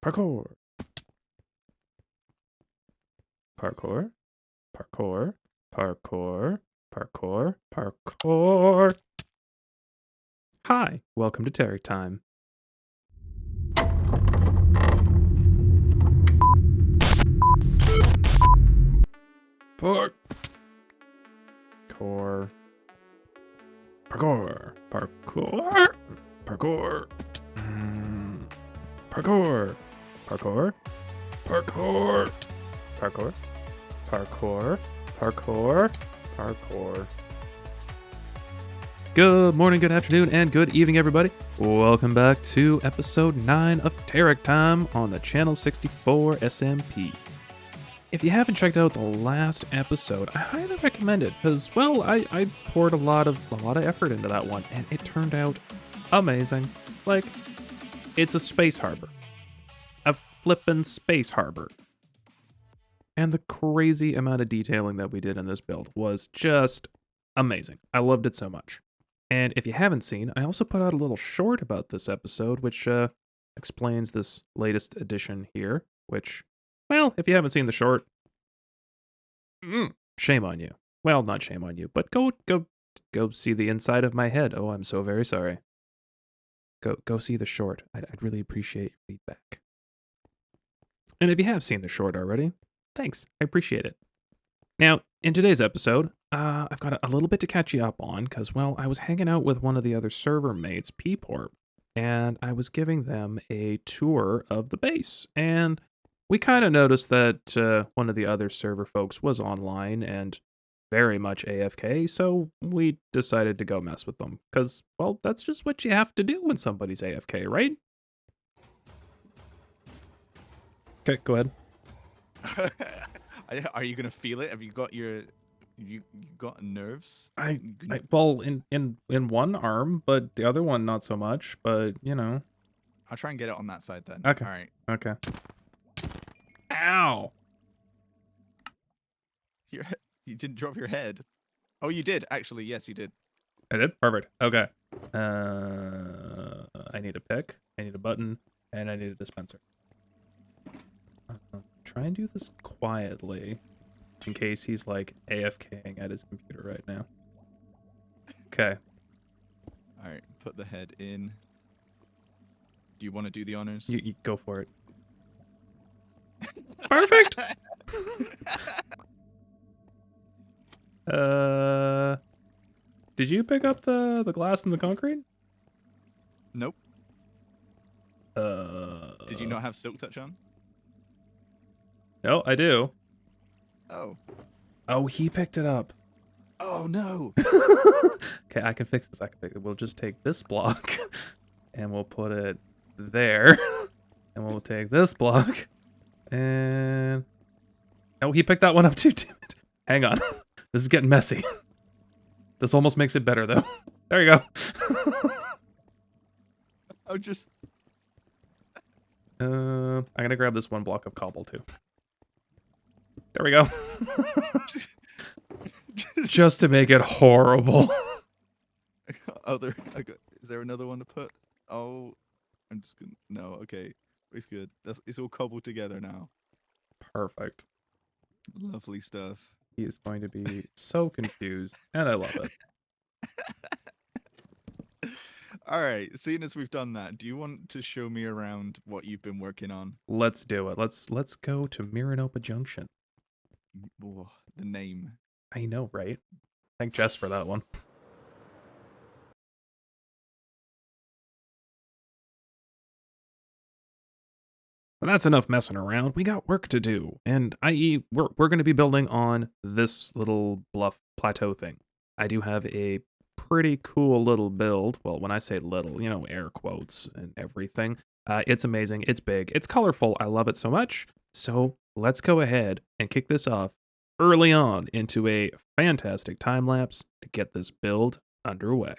Parkour. Parkour. Parkour. Parkour. Parkour. Parkour. Hi, welcome to TerickTime. Parkour. Parkour. Parkour. Parkour. Parkour. Parkour. Parkour. Parkour. Parkour. Parkour. Parkour. Good morning, good afternoon, and good evening, everybody. Welcome back to episode 9 of TerickTime on the Channel64 SMP. If you haven't checked out the last episode, I highly recommend it because, well, I poured a lot of effort into that one, and it turned out amazing. Like, it's a space harbor. A flippin' space harbor. And the crazy amount of detailing that we did in this build was just amazing. I loved it so much. And if you haven't seen, I also put out a little short about this episode, which explains this latest edition here, which, well, if you haven't seen the short, shame on you. Well, not shame on you, but go see the inside of my head. Oh, I'm so very sorry. Go see the short. I'd really appreciate your feedback. And if you have seen the short already, thanks. I appreciate it. Now, in today's episode, I've got a little bit to catch you up on because, well, I was hanging out with one of the other server mates, Peeporp, and I was giving them a tour of the base. And we kind of noticed that one of the other server folks was online and very much AFK, so we decided to go mess with them because, well, that's just what you have to do when somebody's AFK, right? Okay, go ahead. Are you gonna feel it? Have you got your you got nerves? Well, in one arm, but the other one not so much. But you know, I'll try and get it on that side then. Okay. All right. Okay. Ow! You didn't drop your head. Oh, you did actually. Yes, you did. I did. Perfect. Okay. I need a pick. I need a button, and I need a dispenser. Try and do this quietly, in case he's like AFKing at his computer right now. Okay. All right. Put the head in. Do you want to do the honors? You go for it. Perfect. Did you pick up the glass and the concrete? Nope. Did you not have silk touch on? No, I do. Oh. Oh, he picked it up. Oh no. Okay, I can fix this. We'll just take this block and we'll put it there. And we'll take this block and oh, he picked that one up too. Damn it. Hang on. This is getting messy. This almost makes it better though. There you go. Oh, just. I'm gonna grab this one block of cobble too. There we go. Just to make it horrible. Is there another one to put? Oh, I'm just gonna. No, okay, it's good. It's all cobbled together now. Perfect. Lovely stuff. He is going to be so confused, and I love it. All right, seeing as we've done that, do you want to show me around what you've been working on? Let's do it. Let's go to Miranopa Junction. Oh, the name. I know, right? Thank Jess for that one. But that's enough messing around. We got work to do, and i.e., we're going to be building on this little bluff plateau thing. I do have a pretty cool little build. Well, when I say little, you know, air quotes and everything. It's amazing. It's big. It's colorful. I love it so much. So let's go ahead and kick this off early on into a fantastic time lapse to get this build underway.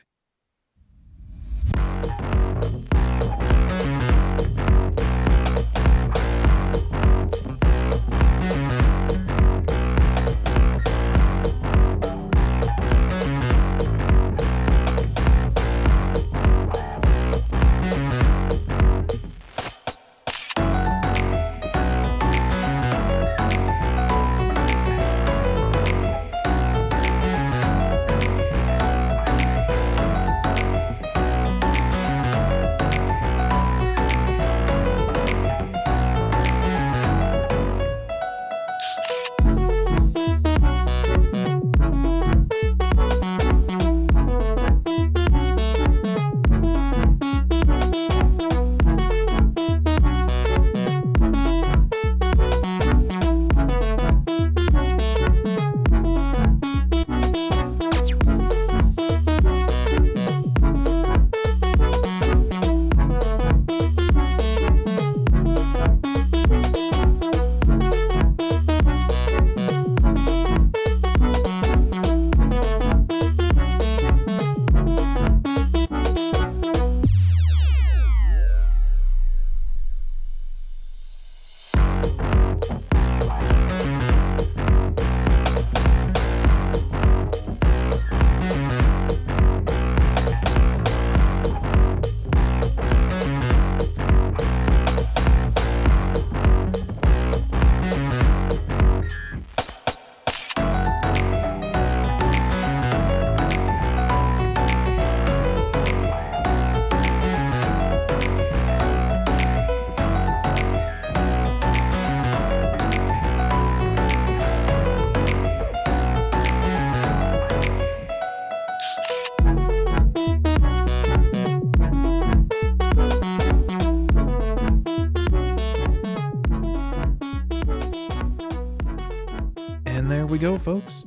we go, folks.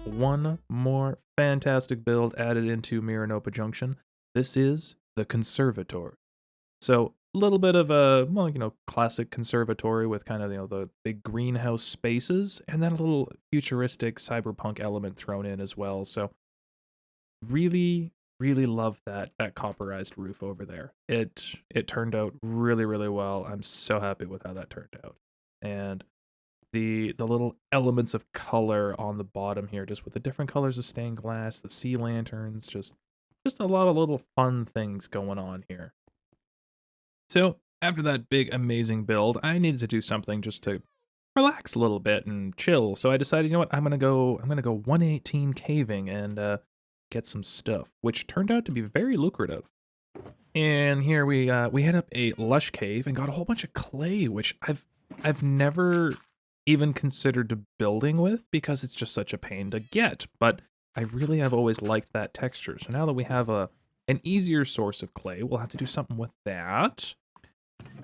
One more fantastic build added into Miranopah Junction. This is the Conservatory. So a little bit of a, well, classic conservatory with kind of, the big greenhouse spaces, and then a little futuristic cyberpunk element thrown in as well. So really, really love that copperized roof over there. It turned out really, really well. I'm so happy with how that turned out. And the little elements of color on the bottom here, just with the different colors of stained glass, the sea lanterns, just a lot of little fun things going on here. So after that big amazing build, I needed to do something just to relax a little bit and chill. So I decided, you know what, I'm gonna go 118 caving and get some stuff, which turned out to be very lucrative. And here we hit up a lush cave and got a whole bunch of clay, which I've never even considered building with because it's just such a pain to get. But I really have always liked that texture. So now that we have an easier source of clay, we'll have to do something with that.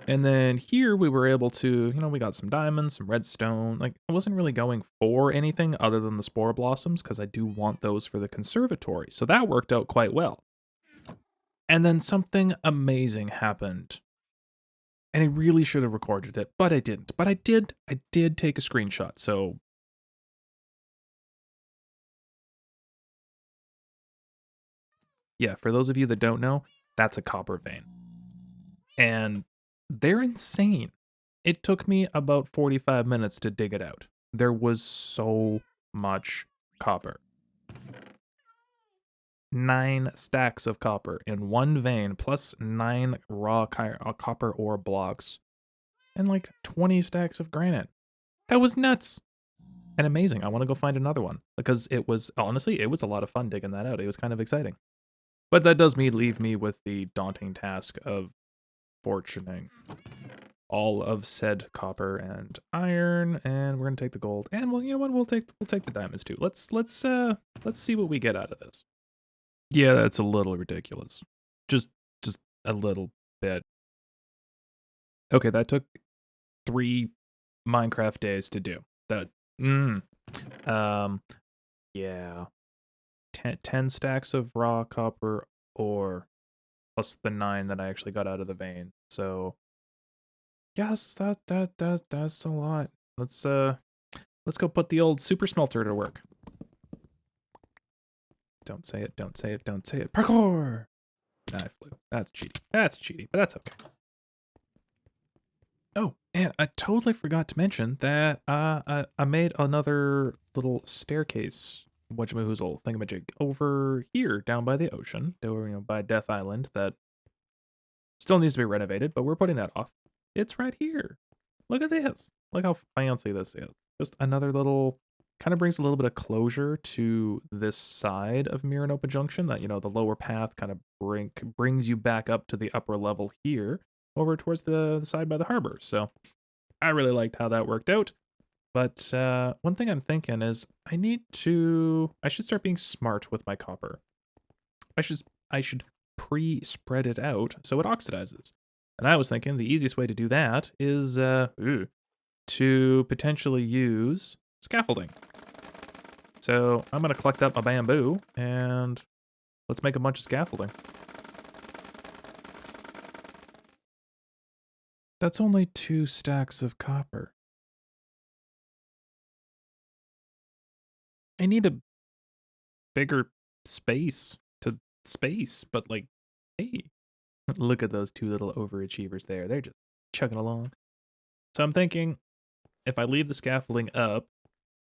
And then here we were able to, we got some diamonds, some redstone. Like, I wasn't really going for anything other than the spore blossoms because I do want those for the conservatory. So that worked out quite well. And then something amazing happened. And I really should have recorded it, but I didn't. But I did take a screenshot, so yeah, for those of you that don't know, that's a copper vein. And they're insane. It took me about 45 minutes to dig it out. There was so much copper. 9 stacks of copper in one vein, plus 9 raw copper ore blocks, and like 20 stacks of granite. That was nuts and amazing. I want to go find another one because it was, honestly, it was a lot of fun digging that out. It was kind of exciting. But that does leave me with the daunting task of fortuning all of said copper and iron, and we're gonna take the gold. And well, you know what? We'll take the diamonds too. Let's see what we get out of this. Yeah, that's a little ridiculous. Just a little bit. Okay, that took 3 Minecraft days to do. That yeah. 10 stacks of raw copper ore plus the 9 that I actually got out of the vein. So yes, that's a lot. Let's go put the old super smelter to work. Don't say it, don't say it, don't say it. Parkour! Nah, I flew. That's cheating. That's cheating, but that's okay. Oh, and I totally forgot to mention that I made another little staircase whatchamahoozle thingamajig over here down by the ocean, over, by Death Island, that still needs to be renovated, but we're putting that off. It's right here. Look at this. Look how fancy this is. Just another little, kind of brings a little bit of closure to this side of Miranopah Junction, that, the lower path kind of brings you back up to the upper level here, over towards the side by the harbor. So I really liked how that worked out. But one thing I'm thinking is I should start being smart with my copper. I should pre-spread it out so it oxidizes. And I was thinking the easiest way to do that is to potentially use scaffolding. So I'm going to collect up my bamboo and let's make a bunch of scaffolding. That's only 2 stacks of copper. I need a bigger space to space, but like, hey, look at those 2 little overachievers there. They're just chugging along. So I'm thinking if I leave the scaffolding up,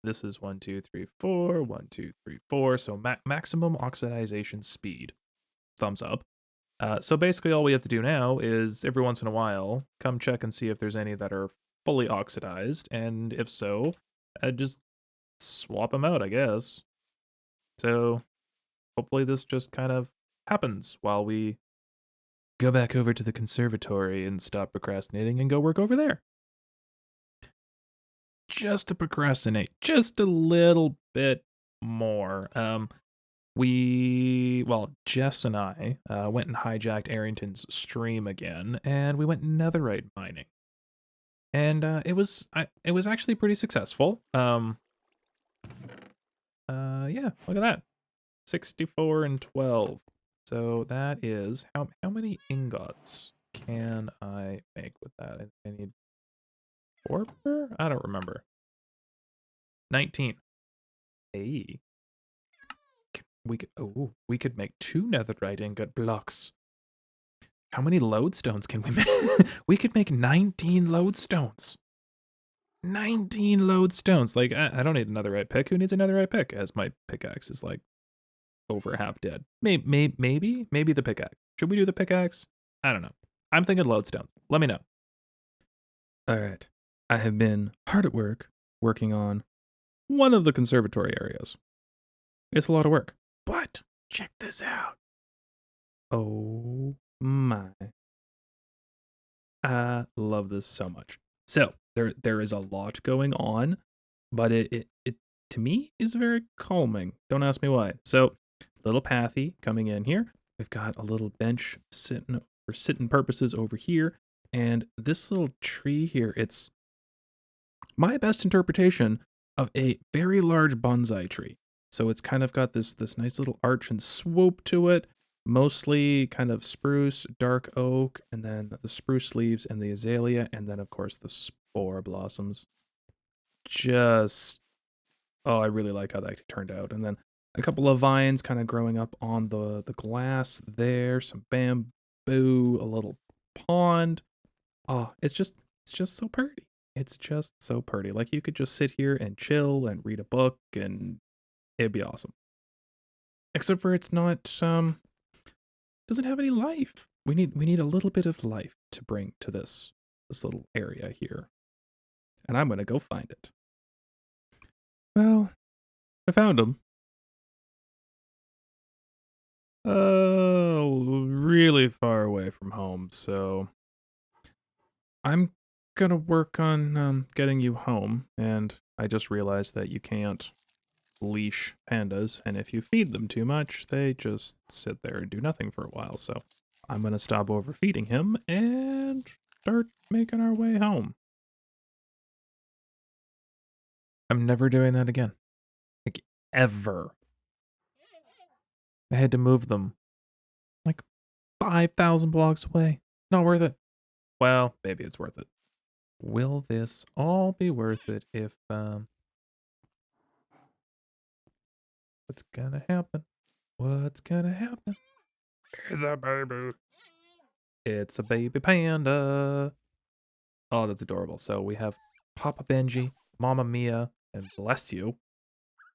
this is 1, 2, 3, 4, 1, 2, 3, 4. So maximum oxidization speed. Thumbs up. So basically all we have to do now is every once in a while come check and see if there's any that are fully oxidized, and if so, just swap them out, I guess. So hopefully this just kind of happens while we go back over to the conservatory and stop procrastinating and go work over there. Just to procrastinate just a little bit more. Jess and I went and hijacked Aerington's stream again, and we went netherite mining. And it was actually pretty successful. Yeah, look at that. 64 and 12. So that is, how many ingots can I make with that? I need 4 per? I don't remember. 19. Hey. We could make 2 netherite ingot blocks. How many lodestones can we make? We could make 19 lodestones. 19 lodestones. Like, I don't need another right pick. Who needs another right pick? As my pickaxe is like over half dead. Maybe the pickaxe. Should we do the pickaxe? I don't know. I'm thinking lodestones. Let me know. All right. I have been hard at work working on one of the conservatory areas. It's a lot of work. But check this out. Oh my. I love this so much. So there is a lot going on, but it to me is very calming. Don't ask me why. So little pathy coming in here. We've got a little bench sitting for sitting purposes over here. And this little tree here, it's my best interpretation of a very large bonsai tree. So it's kind of got this nice little arch and swoop to it, mostly kind of spruce, dark oak, and then the spruce leaves and the azalea, and then of course the spore blossoms. Just, oh, I really like how that turned out. And then a couple of vines kind of growing up on the glass there, some bamboo, a little pond. Oh, it's just so pretty. It's just so pretty. Like you could just sit here and chill and read a book and it'd be awesome. Except for it's not doesn't have any life. We need a little bit of life to bring to this little area here. And I'm going to go find it. Well, I found him. Really far away from home, so I'm gonna work on getting you home, and I just realized that you can't leash pandas, and if you feed them too much, they just sit there and do nothing for a while, so I'm gonna stop overfeeding him and start making our way home. I'm never doing that again. Like, ever. I had to move them like 5,000 blocks away. Not worth it. Well, maybe it's worth it. Will this all be worth it if, what's gonna happen? What's gonna happen? It's a baby. It's a baby panda. Oh, that's adorable. So we have Papa Benji, Mama Mia, and Bless You.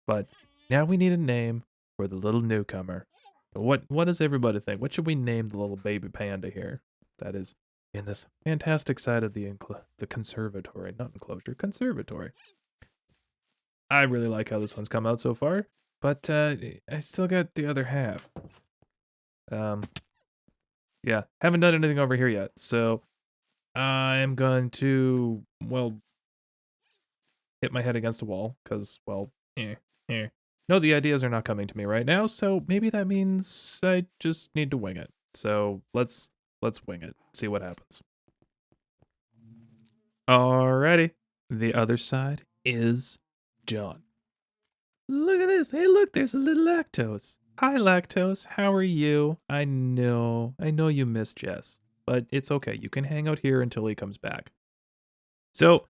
But now we need a name for the little newcomer. What does everybody think? What should we name the little baby panda here? That is in this fantastic side of the conservatory, not enclosure, conservatory. I really like how this one's come out so far, but I still got the other half. Yeah, haven't done anything over here yet, so I'm going to, well, hit my head against a wall, because, well, No, the ideas are not coming to me right now, so maybe that means I just need to wing it. So let's wing it, see what happens. Alrighty, the other side is done. Look at this. Hey, look, there's a little Lactose. Hi, Lactose. How are you? I know you miss Jess, but it's okay. You can hang out here until he comes back. So,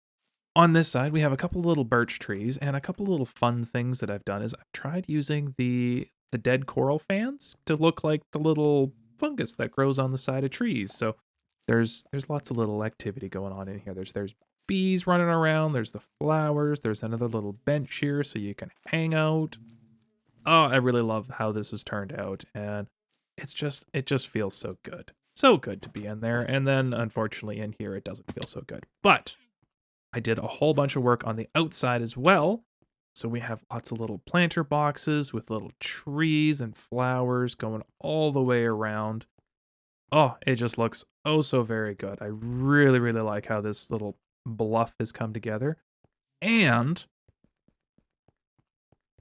on this side, we have a couple little birch trees, and a couple little fun things that I've done is I've tried using the dead coral fans to look like the little fungus that grows on the side of trees. So there's lots of little activity going on in here. There's bees running around, there's the flowers, there's another little bench here so you can hang out. Oh, I really love how this has turned out, and it just feels so good. So good to be in there, and then unfortunately in here it doesn't feel so good. But I did a whole bunch of work on the outside as well. So we have lots of little planter boxes with little trees and flowers going all the way around. Oh, it just looks oh so very good. I really, really like how this little bluff has come together. And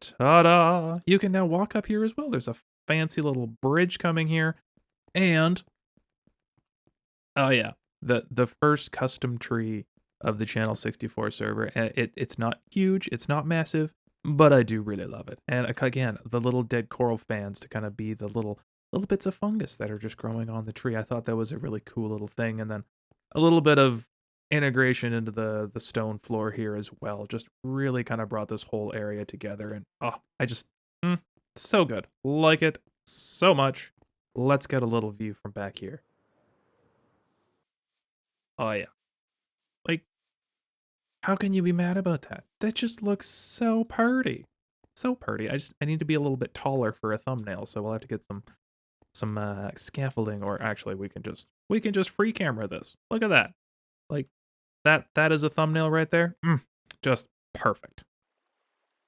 ta-da! You can now walk up here as well. There's a fancy little bridge coming here. And oh yeah, the first custom tree of the Channel 64 server. It's not huge, it's not massive, but I do really love it. And again, the little dead coral fans to kind of be the little bits of fungus that are just growing on the tree. I thought that was a really cool little thing. And then a little bit of integration into the stone floor here as well. Just really kind of brought this whole area together. And oh, I just so good. Like it so much. Let's get a little view from back here. Oh yeah. Like, how can you be mad about that? That just looks so pretty. So pretty. I need to be a little bit taller for a thumbnail, so we'll have to get some scaffolding, or actually we can just free camera this. Look at that. Like that is a thumbnail right there. Just perfect.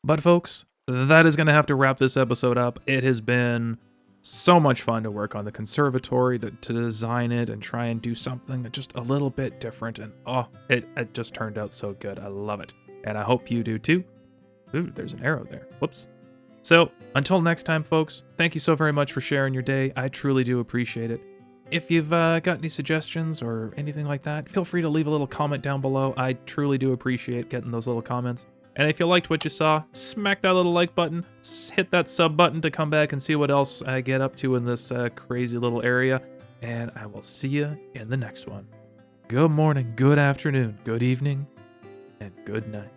But folks, that is going to have to wrap this episode up. It has been so much fun to work on the conservatory, to design it and try and do something just a little bit different. And oh, it just turned out so good. I love it. And I hope you do too. Ooh, there's an arrow there. Whoops. So until next time, folks, thank you so very much for sharing your day. I truly do appreciate it. If you've got any suggestions or anything like that, feel free to leave a little comment down below. I truly do appreciate getting those little comments. And if you liked what you saw, smack that little like button, hit that sub button to come back and see what else I get up to in this crazy little area. And I will see you in the next one. Good morning, good afternoon, good evening, and good night.